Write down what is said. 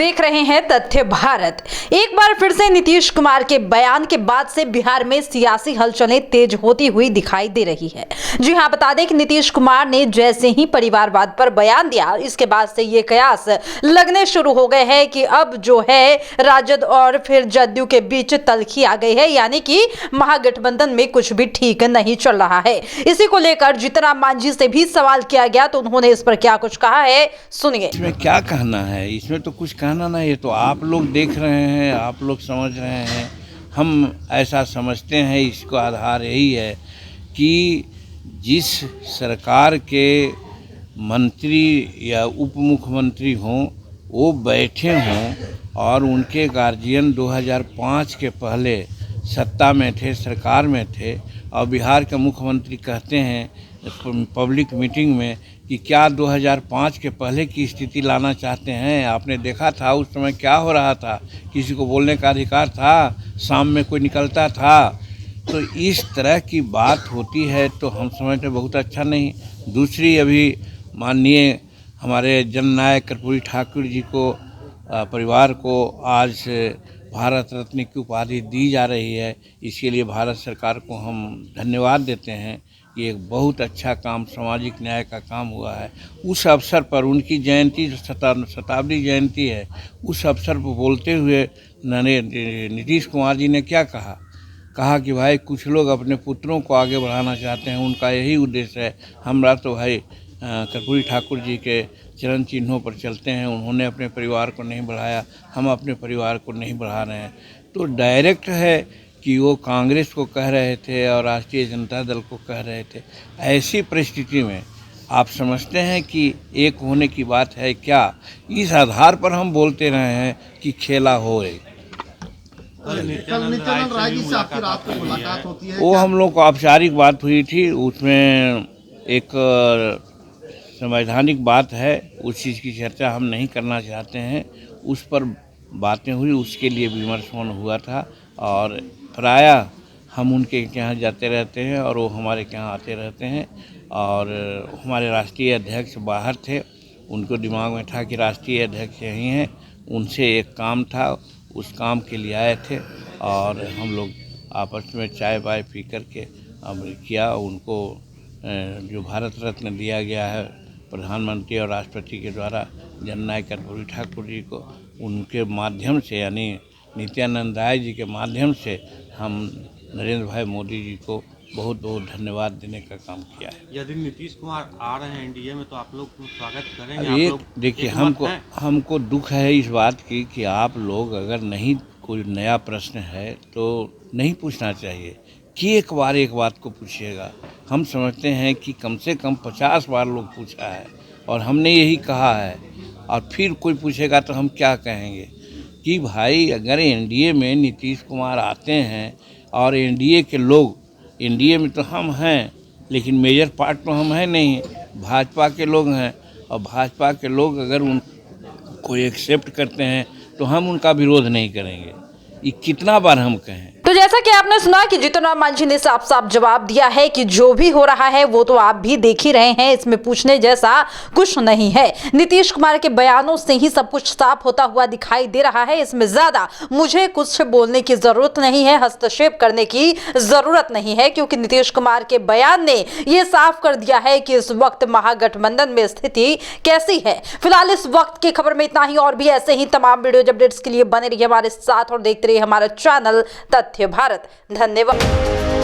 देख रहे हैं तथ्य भारत। एक बार फिर से नीतीश कुमार के बयान के बाद से बिहार में सियासी हलचलें तेज होती हुई दिखाई दे रही है। जी हां, बता दें कि नीतीश कुमार ने जैसे ही परिवारवाद पर बयान दिया, इसके बाद से ये कयास लगने शुरू हो गए हैं कि अब जो है राजद और फिर जदयू के बीच तल्खी आ गई है, यानी कि महागठबंधन में कुछ भी ठीक नहीं चल रहा है। इसी को लेकर जीतनराम मांझी से भी सवाल किया गया तो उन्होंने इस पर क्या कुछ कहा है, सुनिए। इसमें क्या कहना है? इसमें तो कुछ कहना नहीं है, तो आप लोग देख रहे हैं, आप लोग समझ रहे हैं, हम ऐसा समझते हैं। इसको आधार यही है कि जिस सरकार के मंत्री या उप मुख्यमंत्री हों वो बैठे हों और उनके गार्जियन 2005 के पहले सत्ता में थे, सरकार में थे, और बिहार के मुख्यमंत्री कहते हैं पब्लिक मीटिंग में कि क्या 2005 के पहले की स्थिति लाना चाहते हैं। आपने देखा था उस समय क्या हो रहा था, किसी को बोलने का अधिकार था, शाम में कोई निकलता था। तो इस तरह की बात होती है तो हम समझते बहुत अच्छा नहीं। दूसरी, अभी माननीय हमारे जननायक कर्पूरी ठाकुर जी को परिवार को आज भारत रत्न की उपाधि दी जा रही है। इसके लिए भारत सरकार को हम धन्यवाद देते हैं। ये एक बहुत अच्छा काम, सामाजिक न्याय का काम हुआ है। उस अवसर पर उनकी जयंती, शताब्दी जयंती है, उस अवसर पर बोलते हुए नीतीश कुमार जी ने क्या कहा कि भाई कुछ लोग अपने पुत्रों को आगे बढ़ाना चाहते हैं, उनका यही उद्देश्य है। हमरा तो भाई कर्पूरी ठाकुर जी के चरण चिन्हों पर चलते हैं, उन्होंने अपने परिवार को नहीं बढ़ाया, हम अपने परिवार को नहीं बढ़ा रहे हैं। तो डायरेक्ट है कि वो कांग्रेस को कह रहे थे और राष्ट्रीय जनता दल को कह रहे थे। ऐसी परिस्थिति में आप समझते हैं कि एक होने की बात है क्या? इस आधार पर हम बोलते रहे हैं कि खेला होए। नित्यानंद राय जी से आपकी रात को मुलाकात होती है? वो हम लोग को औपचारिक बात हुई थी, उसमें एक संवैधानिक बात है, उस चीज़ की चर्चा हम नहीं करना चाहते हैं। उस पर बातें हुई, उसके लिए विमर्श हुआ था और प्रायः हम उनके यहाँ जाते रहते हैं और वो हमारे यहाँ आते रहते हैं। और हमारे राष्ट्रीय अध्यक्ष बाहर थे, उनको दिमाग में था कि राष्ट्रीय अध्यक्ष यहीं हैं, उनसे एक काम था, उस काम के लिए आए थे और हम लोग आपस में चाय वाय पी करके किया। उनको जो भारत रत्न दिया गया है प्रधानमंत्री और राष्ट्रपति के द्वारा जननायक कर्पूरी ठाकुर जी को, उनके माध्यम से यानी नित्यानंद राय जी के माध्यम से हम नरेंद्र भाई मोदी जी को बहुत बहुत धन्यवाद देने का काम किया है। यदि नीतीश कुमार आ रहे हैं एनडीए में तो आप लोग स्वागत करेंगे? अब एक देखिए, हमको दुख है इस बात की कि आप लोग अगर नहीं, कोई नया प्रश्न है तो नहीं पूछना चाहिए कि एक बात को पूछिएगा। हम समझते हैं कि कम से कम 50 बार लोग पूछा है और हमने यही कहा है, और फिर कोई पूछेगा तो हम क्या कहेंगे कि भाई अगर एनडीए में नीतीश कुमार आते हैं और एनडीए के लोग, एनडीए में तो हम हैं लेकिन मेजर पार्ट तो हम हैं नहीं, भाजपा के लोग हैं, और भाजपा के लोग अगर उनको एक्सेप्ट करते हैं तो हम उनका विरोध नहीं करेंगे। ये कितना बार हम कहें। तो जैसा कि आपने सुना कि जीतनराम मांझी ने साफ साफ जवाब दिया है कि जो भी हो रहा है वो तो आप भी देख ही रहे हैं, इसमें पूछने जैसा कुछ नहीं है। नीतीश कुमार के बयानों से ही सब कुछ साफ होता हुआ दिखाई दे रहा है, इसमें ज्यादा मुझे कुछ बोलने की जरूरत नहीं है, हस्तक्षेप करने की जरूरत नहीं है, क्योंकि नीतीश कुमार के बयान ने यह साफ कर दिया है कि इस वक्त महागठबंधन में स्थिति कैसी है। फिलहाल इस वक्त की खबर में इतना ही, और भी ऐसे ही तमाम वीडियो अपडेट्स के लिए बने रहिए हमारे साथ और देखते रहिए हमारा चैनल तथ्य भारत। धन्यवाद।